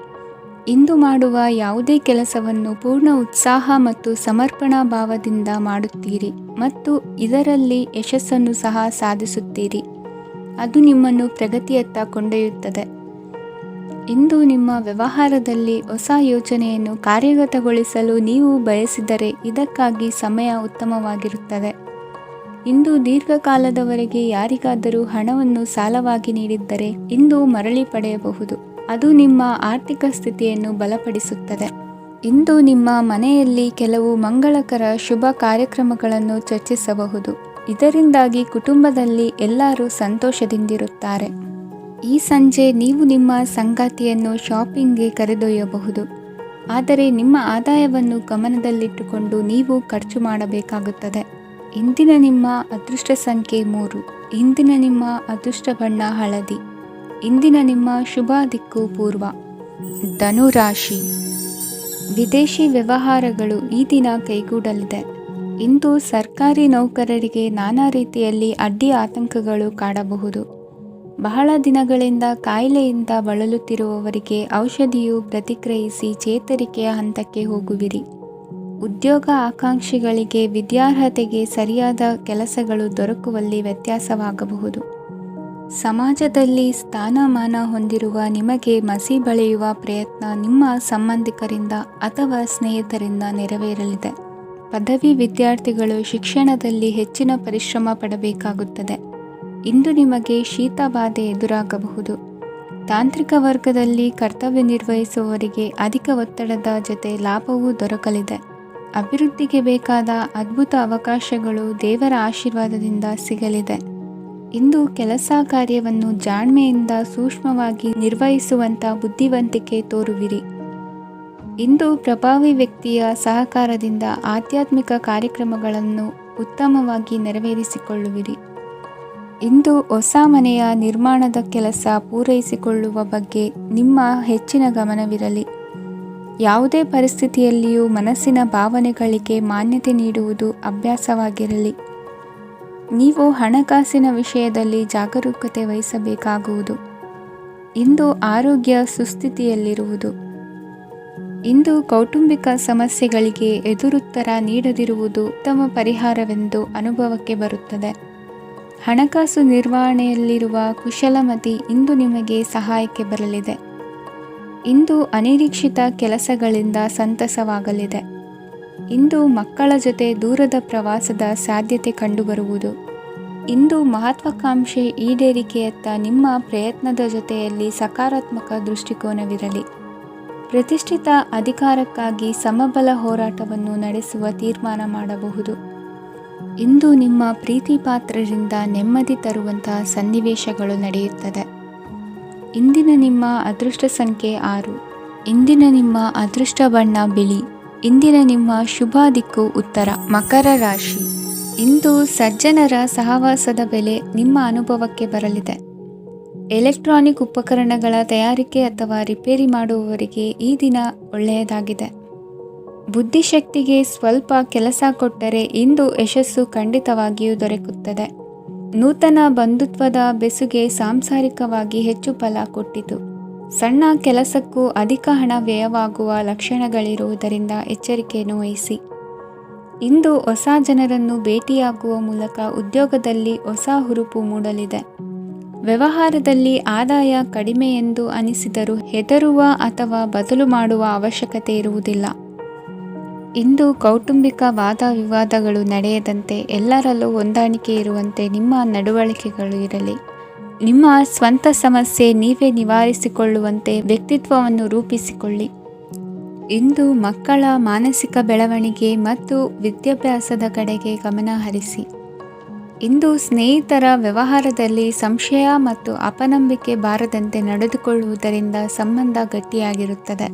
ಇಂದು ಮಾಡುವ ಯಾವುದೇ ಕೆಲಸವನ್ನು ಪೂರ್ಣ ಉತ್ಸಾಹ ಮತ್ತು ಸಮರ್ಪಣಾ ಭಾವದಿಂದ ಮಾಡುತ್ತೀರಿ ಮತ್ತು ಇದರಲ್ಲಿ ಯಶಸ್ಸನ್ನು ಸಹ ಸಾಧಿಸುತ್ತೀರಿ. ಅದು ನಿಮ್ಮನ್ನು ಪ್ರಗತಿಯತ್ತ ಕೊಂಡೊಯ್ಯುತ್ತದೆ. ಇಂದು ನಿಮ್ಮ ವ್ಯವಹಾರದಲ್ಲಿ ಹೊಸ ಯೋಜನೆಯನ್ನು ಕಾರ್ಯಗತಗೊಳಿಸಲು ನೀವು ಬಯಸಿದರೆ ಇದಕ್ಕಾಗಿ ಸಮಯ ಉತ್ತಮವಾಗಿರುತ್ತದೆ. ಇಂದು ದೀರ್ಘಕಾಲದವರೆಗೆ ಯಾರಿಗಾದರೂ ಹಣವನ್ನು ಸಾಲವಾಗಿ ನೀಡಿದ್ದರೆ ಇಂದು ಮರಳಿ ಪಡೆಯಬಹುದು. ಅದು ನಿಮ್ಮ ಆರ್ಥಿಕ ಸ್ಥಿತಿಯನ್ನು ಬಲಪಡಿಸುತ್ತದೆ. ಇಂದು ನಿಮ್ಮ ಮನೆಯಲ್ಲಿ ಕೆಲವು ಮಂಗಳಕರ ಶುಭ ಕಾರ್ಯಕ್ರಮಗಳನ್ನು ಚರ್ಚಿಸಬಹುದು. ಇದರಿಂದಾಗಿ ಕುಟುಂಬದಲ್ಲಿ ಎಲ್ಲರೂ ಸಂತೋಷದಿಂದಿರುತ್ತಾರೆ. ಈ ಸಂಜೆ ನೀವು ನಿಮ್ಮ ಸಂಗಾತಿಯನ್ನು ಶಾಪಿಂಗ್ಗೆ ಕರೆದೊಯ್ಯಬಹುದು. ಆದರೆ ನಿಮ್ಮ ಆದಾಯವನ್ನು ಗಮನದಲ್ಲಿಟ್ಟುಕೊಂಡು ನೀವು ಖರ್ಚು ಮಾಡಬೇಕಾಗುತ್ತದೆ. ಇಂದಿನ ನಿಮ್ಮ ಅದೃಷ್ಟ ಸಂಖ್ಯೆ 3. ಇಂದಿನ ನಿಮ್ಮ ಅದೃಷ್ಟ ಬಣ್ಣ ಹಳದಿ. ಇಂದಿನ ನಿಮ್ಮ ಶುಭ ದಿಕ್ಕು ಪೂರ್ವ. ಧನುರಾಶಿ. ವಿದೇಶಿ ವ್ಯವಹಾರಗಳು ಈ ದಿನ ಕೈಗೂಡಲಿದೆ. ಇಂದು ಸರ್ಕಾರಿ ನೌಕರರಿಗೆ ನಾನಾ ರೀತಿಯಲ್ಲಿ ಅಡ್ಡಿ ಆತಂಕಗಳು ಕಾಡಬಹುದು. ಬಹಳ ದಿನಗಳಿಂದ ಕಾಯಿಲೆಯಿಂದ ಬಳಲುತ್ತಿರುವವರಿಗೆ ಔಷಧಿಯು ಪ್ರತಿಕ್ರಿಯಿಸಿ ಚೇತರಿಕೆಯ ಹಂತಕ್ಕೆ ಹೋಗುವಿರಿ. ಉದ್ಯೋಗ ಆಕಾಂಕ್ಷಿಗಳಿಗೆ ವಿದ್ಯಾರ್ಹತೆಗೆ ಸರಿಯಾದ ಕೆಲಸಗಳು ದೊರಕುವಲ್ಲಿ ವ್ಯತ್ಯಾಸವಾಗಬಹುದು. ಸಮಾಜದಲ್ಲಿ ಸ್ಥಾನಮಾನ ಹೊಂದಿರುವ ನಿಮಗೆ ಮಸಿ ಬಳಿಯುವ ಪ್ರಯತ್ನ ನಿಮ್ಮ ಸಂಬಂಧಿಕರಿಂದ ಅಥವಾ ಸ್ನೇಹಿತರಿಂದ ನೆರವೇರಲಿದೆ. ಪದವಿ ವಿದ್ಯಾರ್ಥಿಗಳು ಶಿಕ್ಷಣದಲ್ಲಿ ಹೆಚ್ಚಿನ ಪರಿಶ್ರಮ ಪಡಬೇಕಾಗುತ್ತದೆ. ಇಂದು ನಿಮಗೆ ಶೀತ ಬಾಧೆ ಎದುರಾಗಬಹುದು. ತಾಂತ್ರಿಕ ವರ್ಗದಲ್ಲಿ ಕರ್ತವ್ಯ ನಿರ್ವಹಿಸುವವರಿಗೆ ಅಧಿಕ ಒತ್ತಡದ ಜೊತೆ ಲಾಭವೂ ದೊರಕಲಿದೆ. ಅಭಿವೃದ್ಧಿಗೆ ಬೇಕಾದ ಅದ್ಭುತ ಅವಕಾಶಗಳು ದೇವರ ಆಶೀರ್ವಾದದಿಂದ ಸಿಗಲಿದೆ. ಇಂದು ಕೆಲಸ ಕಾರ್ಯವನ್ನು ಜಾಣ್ಮೆಯಿಂದ ಸೂಕ್ಷ್ಮವಾಗಿ ನಿರ್ವಹಿಸುವಂಥ ಬುದ್ಧಿವಂತಿಕೆ ತೋರುವಿರಿ. ಇಂದು ಪ್ರಭಾವಿ ವ್ಯಕ್ತಿಯ ಸಹಕಾರದಿಂದ ಆಧ್ಯಾತ್ಮಿಕ ಕಾರ್ಯಕ್ರಮಗಳನ್ನು ಉತ್ತಮವಾಗಿ ನೆರವೇರಿಸಿಕೊಳ್ಳುವಿರಿ. ಇಂದು ಹೊಸ ಮನೆಯ ನಿರ್ಮಾಣದ ಕೆಲಸ ಪೂರೈಸಿಕೊಳ್ಳುವ ಬಗ್ಗೆ ನಿಮ್ಮ ಹೆಚ್ಚಿನ ಗಮನವಿರಲಿ. ಯಾವುದೇ ಪರಿಸ್ಥಿತಿಯಲ್ಲಿಯೂ ಮನಸ್ಸಿನ ಭಾವನೆಗಳಿಗೆ ಮಾನ್ಯತೆ ನೀಡುವುದು ಅಭ್ಯಾಸವಾಗಿರಲಿ. ನೀವು ಹಣಕಾಸಿನ ವಿಷಯದಲ್ಲಿ ಜಾಗರೂಕತೆ ವಹಿಸಬೇಕಾಗುವುದು. ಇಂದು ಆರೋಗ್ಯ ಸುಸ್ಥಿತಿಯಲ್ಲಿರುವುದು. ಇಂದು ಕೌಟುಂಬಿಕ ಸಮಸ್ಯೆಗಳಿಗೆ ಎದುರುತ್ತರ ನೀಡದಿರುವುದು ಉತ್ತಮ ಪರಿಹಾರವೆಂದು ಅನುಭವಕ್ಕೆ ಬರುತ್ತದೆ. ಹಣಕಾಸು ನಿರ್ವಹಣೆಯಲ್ಲಿರುವ ಕುಶಲಮತಿ ಇಂದು ನಿಮಗೆ ಸಹಾಯಕ್ಕೆ ಬರಲಿದೆ. ಇಂದು ಅನಿರೀಕ್ಷಿತ ಕೆಲಸಗಳಿಂದ ಸಂತಸವಾಗಲಿದೆ. ಇಂದು ಮಕ್ಕಳ ಜೊತೆ ದೂರದ ಪ್ರವಾಸದ ಸಾಧ್ಯತೆ ಕಂಡುಬರುವುದು. ಇಂದು ಮಹತ್ವಾಕಾಂಕ್ಷೆ ಈಡೇರಿಕೆಯತ್ತ ನಿಮ್ಮ ಪ್ರಯತ್ನದ ಜೊತೆಯಲ್ಲಿ ಸಕಾರಾತ್ಮಕ ದೃಷ್ಟಿಕೋನವಿರಲಿ. ಪ್ರತಿಷ್ಠಿತ ಅಧಿಕಾರಕ್ಕಾಗಿ ಸಮಬಲ ಹೋರಾಟವನ್ನು ನಡೆಸುವ ತೀರ್ಮಾನ ಮಾಡಬಹುದು. ಇಂದು ನಿಮ್ಮ ಪ್ರೀತಿ ಪಾತ್ರರಿಂದ ನೆಮ್ಮದಿ ತರುವಂತಹ ಸನ್ನಿವೇಶಗಳು ನಡೆಯುತ್ತದೆ. ಇಂದಿನ ನಿಮ್ಮ ಅದೃಷ್ಟ ಸಂಖ್ಯೆ 6. ಇಂದಿನ ನಿಮ್ಮ ಅದೃಷ್ಟ ಬಣ್ಣ ಬಿಳಿ. ಇಂದಿನ ನಿಮ್ಮ ಶುಭ ದಿಕ್ಕು ಉತ್ತರ. ಮಕರ ರಾಶಿ. ಇಂದು ಸಜ್ಜನರ ಸಹವಾಸದ ಬೆಲೆ ನಿಮ್ಮ ಅನುಭವಕ್ಕೆ ಬರಲಿದೆ. ಎಲೆಕ್ಟ್ರಾನಿಕ್ ಉಪಕರಣಗಳ ತಯಾರಿಕೆ ಅಥವಾ ರಿಪೇರಿ ಮಾಡುವವರಿಗೆ ಈ ದಿನ ಒಳ್ಳೆಯದಾಗಿದೆ. ಬುದ್ಧಿಶಕ್ತಿಗೆ ಸ್ವಲ್ಪ ಕೆಲಸ ಕೊಟ್ಟರೆ ಇಂದು ಯಶಸ್ಸು ಖಂಡಿತವಾಗಿಯೂ ದೊರಕುತ್ತದೆ. ನೂತನ ಬಂಧುತ್ವದ ಬೆಸುಗೆ ಸಾಂಸಾರಿಕವಾಗಿ ಹೆಚ್ಚು ಫಲ ಕೊಟ್ಟಿತು. ಸಣ್ಣ ಕೆಲಸಕ್ಕೂ ಅಧಿಕ ಹಣ ವ್ಯಯವಾಗುವ ಲಕ್ಷಣಗಳಿರುವುದರಿಂದ ಎಚ್ಚರಿಕೆಯನ್ನು ವಹಿಸಿ. ಇಂದು ಹೊಸ ಜನರನ್ನು ಭೇಟಿಯಾಗುವ ಮೂಲಕ ಉದ್ಯೋಗದಲ್ಲಿ ಹೊಸ ಹುರುಪು ಮೂಡಲಿದೆ. ವ್ಯವಹಾರದಲ್ಲಿ ಆದಾಯ ಕಡಿಮೆ ಎಂದು ಅನಿಸಿದರೂ ಹೆದರುವ ಅಥವಾ ಬದಲು ಮಾಡುವ ಅವಶ್ಯಕತೆ ಇರುವುದಿಲ್ಲ. ಇಂದು ಕೌಟುಂಬಿಕ ವಾದ ವಿವಾದಗಳು ನಡೆಯದಂತೆ ಎಲ್ಲರಲ್ಲೂ ಹೊಂದಾಣಿಕೆ ಇರುವಂತೆ ನಿಮ್ಮ ನಡವಳಿಕೆಗಳು ಇರಲಿ. ನಿಮ್ಮ ಸ್ವಂತ ಸಮಸ್ಯೆ ನೀವೇ ನಿವಾರಿಸಿಕೊಳ್ಳುವಂತೆ ವ್ಯಕ್ತಿತ್ವವನ್ನು ರೂಪಿಸಿಕೊಳ್ಳಿ. ಇಂದು ಮಕ್ಕಳ ಮಾನಸಿಕ ಬೆಳವಣಿಗೆ ಮತ್ತು ವಿದ್ಯಾಭ್ಯಾಸದ ಕಡೆಗೆ ಗಮನ ಹರಿಸಿ. ಇಂದು ಸ್ನೇಹಿತರ ವ್ಯವಹಾರದಲ್ಲಿ ಸಂಶಯ ಮತ್ತು ಅಪನಂಬಿಕೆ ಬಾರದಂತೆ ನಡೆದುಕೊಳ್ಳುವುದರಿಂದ ಸಂಬಂಧ ಗಟ್ಟಿಯಾಗಿರುತ್ತದೆ.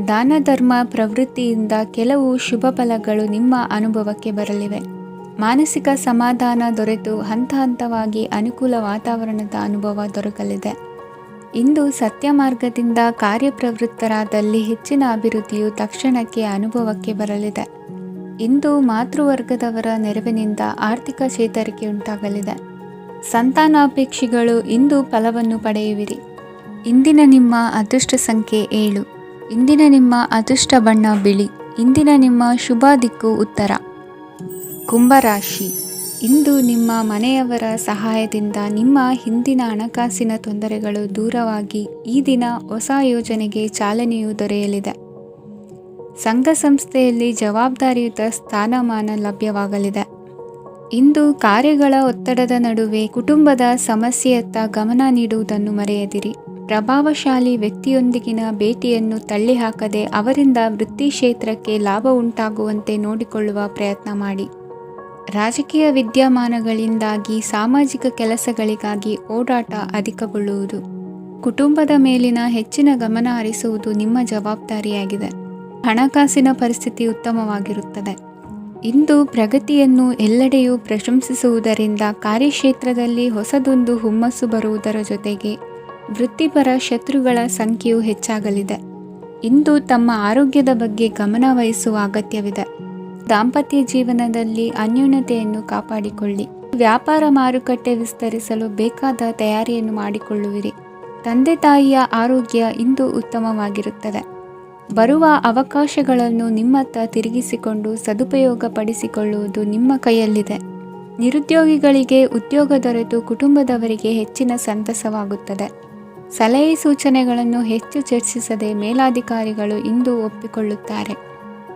ದಾನ ಧರ್ಮ ಪ್ರವೃತ್ತಿಯಿಂದ ಕೆಲವು ಶುಭ ಫಲಗಳು ನಿಮ್ಮ ಅನುಭವಕ್ಕೆ ಬರಲಿವೆ. ಮಾನಸಿಕ ಸಮಾಧಾನ ದೊರೆತು ಹಂತ ಹಂತವಾಗಿ ಅನುಕೂಲ ವಾತಾವರಣದ ಅನುಭವ ದೊರಕಲಿದೆ. ಇಂದು ಸತ್ಯ ಮಾರ್ಗದಿಂದ ಕಾರ್ಯಪ್ರವೃತ್ತರಾದಲ್ಲಿ ಹೆಚ್ಚಿನ ಅಭಿವೃದ್ಧಿಯು ತಕ್ಷಣಕ್ಕೆ ಅನುಭವಕ್ಕೆ ಬರಲಿದೆ. ಇಂದು ಮಾತೃವರ್ಗದವರ ನೆರವಿನಿಂದ ಆರ್ಥಿಕ ಚೇತರಿಕೆ ಉಂಟಾಗಲಿದೆ. ಸಂತಾನಾಪೇಕ್ಷಿಗಳು ಇಂದು ಫಲವನ್ನು ಪಡೆಯುವಿರಿ. ಇಂದಿನ ನಿಮ್ಮ ಅದೃಷ್ಟ ಸಂಖ್ಯೆ 7. ಇಂದಿನ ನಿಮ್ಮ ಅದೃಷ್ಟ ಬಣ್ಣ ಬಿಳಿ. ಇಂದಿನ ನಿಮ್ಮ ಶುಭ ದಿಕ್ಕು ಉತ್ತರ. ಕುಂಭರಾಶಿ. ಇಂದು ನಿಮ್ಮ ಮನೆಯವರ ಸಹಾಯದಿಂದ ನಿಮ್ಮ ಹಿಂದಿನ ಹಣಕಾಸಿನ ತೊಂದರೆಗಳು ದೂರವಾಗಿ ಈ ದಿನ ಹೊಸ ಯೋಜನೆಗೆ ಚಾಲನೆಯು ದೊರೆಯಲಿದೆ. ಸಂಘ ಸಂಸ್ಥೆಯಲ್ಲಿ ಜವಾಬ್ದಾರಿಯುತ ಸ್ಥಾನಮಾನ ಲಭ್ಯವಾಗಲಿದೆ. ಇಂದು ಕಾರ್ಯಗಳ ಒತ್ತಡದ ನಡುವೆ ಕುಟುಂಬದ ಸಮಸ್ಯೆಯತ್ತ ಗಮನ ನೀಡುವುದನ್ನು ಮರೆಯದಿರಿ. ಪ್ರಭಾವಶಾಲಿ ವ್ಯಕ್ತಿಯೊಂದಿಗಿನ ಭೇಟಿಯನ್ನು ತಳ್ಳಿಹಾಕದೆ ಅವರಿಂದ ವೃತ್ತಿ ಕ್ಷೇತ್ರಕ್ಕೆ ಲಾಭ ಉಂಟಾಗುವಂತೆ ನೋಡಿಕೊಳ್ಳುವ ಪ್ರಯತ್ನ ಮಾಡಿ. ರಾಜಕೀಯ ವಿದ್ಯಮಾನಗಳಿಂದಾಗಿ ಸಾಮಾಜಿಕ ಕೆಲಸಗಳಿಗಾಗಿ ಓಡಾಟ ಅಧಿಕಗೊಳ್ಳುವುದು. ಕುಟುಂಬದ ಮೇಲಿನ ಹೆಚ್ಚಿನ ಗಮನ ಹರಿಸುವುದು ನಿಮ್ಮ ಜವಾಬ್ದಾರಿಯಾಗಿದೆ. ಹಣಕಾಸಿನ ಪರಿಸ್ಥಿತಿ ಉತ್ತಮವಾಗಿರುತ್ತದೆ. ಇಂದು ಪ್ರಗತಿಯನ್ನು ಎಲ್ಲೆಡೆಯೂ ಪ್ರಶಂಸಿಸುವುದರಿಂದ ಕಾರ್ಯಕ್ಷೇತ್ರದಲ್ಲಿ ಹೊಸದೊಂದು ಹುಮ್ಮಸ್ಸು ಬರುವುದರ ಜೊತೆಗೆ ವೃತ್ತಿಪರ ಶತ್ರುಗಳ ಸಂಖ್ಯೆಯು ಹೆಚ್ಚಾಗಲಿದೆ. ಇಂದು ತಮ್ಮ ಆರೋಗ್ಯದ ಬಗ್ಗೆ ಗಮನ ವಹಿಸುವ ಅಗತ್ಯವಿದೆ. ದಾಂಪತ್ಯ ಜೀವನದಲ್ಲಿ ಅನ್ಯೋನ್ಯತೆಯನ್ನು ಕಾಪಾಡಿಕೊಳ್ಳಿ. ವ್ಯಾಪಾರ ಮಾರುಕಟ್ಟೆ ವಿಸ್ತರಿಸಲು ಬೇಕಾದ ತಯಾರಿಯನ್ನು ಮಾಡಿಕೊಳ್ಳುವಿರಿ. ತಂದೆ ತಾಯಿಯ ಆರೋಗ್ಯ ಇಂದು ಉತ್ತಮವಾಗಿರುತ್ತದೆ. ಬರುವ ಅವಕಾಶಗಳನ್ನು ನಿಮ್ಮತ್ತ ತಿರುಗಿಸಿಕೊಂಡು ಸದುಪಯೋಗಪಡಿಸಿಕೊಳ್ಳುವುದು ನಿಮ್ಮ ಕೈಯಲ್ಲಿದೆ. ನಿರುದ್ಯೋಗಿಗಳಿಗೆ ಉದ್ಯೋಗ ದೊರೆತು ಕುಟುಂಬದವರಿಗೆ ಹೆಚ್ಚಿನ ಸಂತಸವಾಗುತ್ತದೆ. ಸಲಹೆ ಸೂಚನೆಗಳನ್ನು ಹೆಚ್ಚು ಚರ್ಚಿಸದೆ ಮೇಲಾಧಿಕಾರಿಗಳು ಇಂದು ಒಪ್ಪಿಕೊಳ್ಳುತ್ತಾರೆ.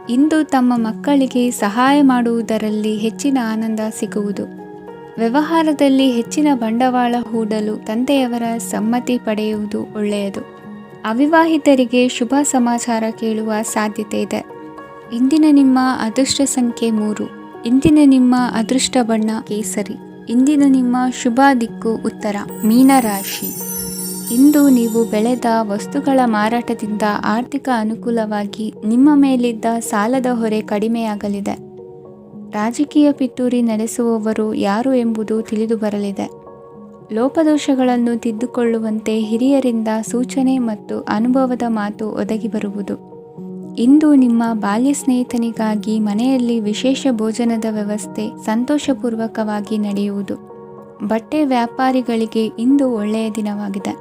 ಇಂದು ತಮ್ಮ ಮಕ್ಕಳಿಗೆ ಸಹಾಯ ಮಾಡುವುದರಲ್ಲಿ ಹೆಚ್ಚಿನ ಆನಂದ ಸಿಗುವುದು. ವ್ಯವಹಾರದಲ್ಲಿ ಹೆಚ್ಚಿನ ಬಂಡವಾಳ ಹೂಡಲು ತಂದೆಯವರ ಸಮ್ಮತಿ ಪಡೆಯುವುದು ಒಳ್ಳೆಯದು. ಅವಿವಾಹಿತರಿಗೆ ಶುಭ ಸಮಾಚಾರ ಕೇಳುವ ಸಾಧ್ಯತೆ ಇದೆ. ಇಂದಿನ ನಿಮ್ಮ ಅದೃಷ್ಟ ಸಂಖ್ಯೆ 3. ಇಂದಿನ ನಿಮ್ಮ ಅದೃಷ್ಟ ಬಣ್ಣ ಕೇಸರಿ. ಇಂದಿನ ನಿಮ್ಮ ಶುಭ ದಿಕ್ಕು ಉತ್ತರ. ಮೀನರಾಶಿ. ಇಂದು ನೀವು ಬೆಳೆದ ವಸ್ತುಗಳ ಮಾರಾಟದಿಂದ ಆರ್ಥಿಕ ಅನುಕೂಲವಾಗಿ ನಿಮ್ಮ ಮೇಲಿದ್ದ ಸಾಲದ ಹೊರೆ ಕಡಿಮೆಯಾಗಲಿದೆ. ರಾಜಕೀಯ ಪಿತೂರಿ ನಡೆಸುವವರು ಯಾರು ಎಂಬುದು ತಿಳಿದು ಬರಲಿದೆ. ಲೋಪದೋಷಗಳನ್ನು ತಿದ್ದುಕೊಳ್ಳುವಂತೆ ಹಿರಿಯರಿಂದ ಸೂಚನೆ ಮತ್ತು ಅನುಭವದ ಮಾತು ಒದಗಿ ಬರುವುದು. ಇಂದು ನಿಮ್ಮ ಬಾಲ್ಯ ಸ್ನೇಹಿತನಿಗಾಗಿ ಮನೆಯಲ್ಲಿ ವಿಶೇಷ ಭೋಜನದ ವ್ಯವಸ್ಥೆ ಸಂತೋಷಪೂರ್ವಕವಾಗಿ ನಡೆಯುವುದು. ಬಟ್ಟೆ ವ್ಯಾಪಾರಿಗಳಿಗೆ ಇಂದು ಒಳ್ಳೆಯ ದಿನವಾಗಿದೆ.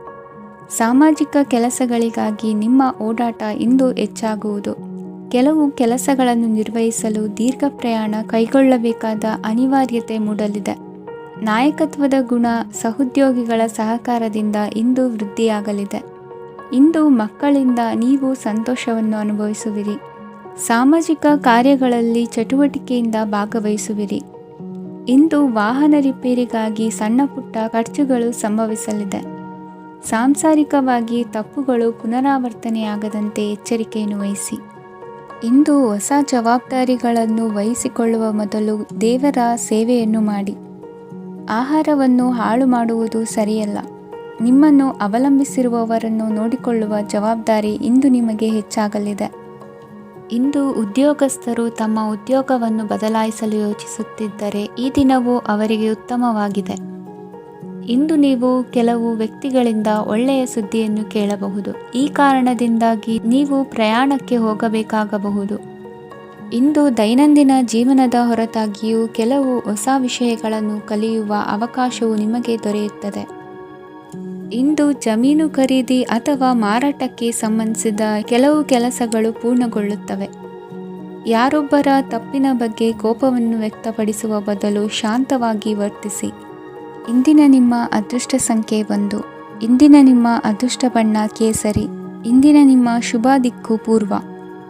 ಸಾಮಾಜಿಕ ಕೆಲಸಗಳಿಗಾಗಿ ನಿಮ್ಮ ಓಡಾಟ ಇಂದು ಹೆಚ್ಚಾಗುವುದು. ಕೆಲವು ಕೆಲಸಗಳನ್ನು ನಿರ್ವಹಿಸಲು ದೀರ್ಘ ಪ್ರಯಾಣ ಕೈಗೊಳ್ಳಬೇಕಾದ ಅನಿವಾರ್ಯತೆ ಮೂಡಲಿದೆ. ನಾಯಕತ್ವದ ಗುಣ ಸಹೋದ್ಯೋಗಿಗಳ ಸಹಕಾರದಿಂದ ಇಂದು ವೃದ್ಧಿಯಾಗಲಿದೆ. ಇಂದು ಮಕ್ಕಳಿಂದ ನೀವು ಸಂತೋಷವನ್ನು ಅನುಭವಿಸುವಿರಿ. ಸಾಮಾಜಿಕ ಕಾರ್ಯಗಳಲ್ಲಿ ಚಟುವಟಿಕೆಯಿಂದ ಭಾಗವಹಿಸುವಿರಿ. ಇಂದು ವಾಹನ ರಿಪೇರಿಗಾಗಿ ಸಣ್ಣ ಪುಟ್ಟ ಖರ್ಚುಗಳು ಸಂಭವಿಸಲಿದೆ. ಸಾಂಸಾರಿಕವಾಗಿ ತಪ್ಪುಗಳು ಪುನರಾವರ್ತನೆಯಾಗದಂತೆ ಎಚ್ಚರಿಕೆಯನ್ನು ವಹಿಸಿ. ಇಂದು ಹೊಸ ಜವಾಬ್ದಾರಿಗಳನ್ನು ವಹಿಸಿಕೊಳ್ಳುವ ಮೊದಲು ದೇವರ ಸೇವೆಯನ್ನು ಮಾಡಿ. ಆಹಾರವನ್ನು ಹಾಳು ಮಾಡುವುದು ಸರಿಯಲ್ಲ. ನಿಮ್ಮನ್ನು ಅವಲಂಬಿಸಿರುವವರನ್ನು ನೋಡಿಕೊಳ್ಳುವ ಜವಾಬ್ದಾರಿ ಇಂದು ನಿಮಗೆ ಹೆಚ್ಚಾಗಲಿದೆ. ಇಂದು ಉದ್ಯೋಗಸ್ಥರು ತಮ್ಮ ಉದ್ಯೋಗವನ್ನು ಬದಲಾಯಿಸಲು ಯೋಚಿಸುತ್ತಿದ್ದರೆ ಈ ದಿನವೂ ಅವರಿಗೆ ಉತ್ತಮವಾಗಿದೆ. ಇಂದು ನೀವು ಕೆಲವು ವ್ಯಕ್ತಿಗಳಿಂದ ಒಳ್ಳೆಯ ಸುದ್ದಿಯನ್ನು ಕೇಳಬಹುದು. ಈ ಕಾರಣದಿಂದಾಗಿ ನೀವು ಪ್ರಯಾಣಕ್ಕೆ ಹೋಗಬೇಕಾಗಬಹುದು. ಇಂದು ದೈನಂದಿನ ಜೀವನದ ಹೊರತಾಗಿಯೂ ಕೆಲವು ಹೊಸ ವಿಷಯಗಳನ್ನು ಕಲಿಯುವ ಅವಕಾಶವು ನಿಮಗೆ ದೊರೆಯುತ್ತದೆ. ಇಂದು ಜಮೀನು ಖರೀದಿ ಅಥವಾ ಮಾರಾಟಕ್ಕೆ ಸಂಬಂಧಿಸಿದ ಕೆಲವು ಕೆಲಸಗಳು ಪೂರ್ಣಗೊಳ್ಳುತ್ತವೆ. ಯಾರೊಬ್ಬರ ತಪ್ಪಿನ ಬಗ್ಗೆ ಕೋಪವನ್ನು ವ್ಯಕ್ತಪಡಿಸುವ ಬದಲು ಶಾಂತವಾಗಿ ವರ್ತಿಸಿ. ಇಂದಿನ ನಿಮ್ಮ ಅದೃಷ್ಟ ಸಂಖ್ಯೆ 1. ಇಂದಿನ ನಿಮ್ಮ ಅದೃಷ್ಟ ಬಣ್ಣ ಕೇಸರಿ. ಇಂದಿನ ನಿಮ್ಮ ಶುಭ ದಿಕ್ಕು ಪೂರ್ವ.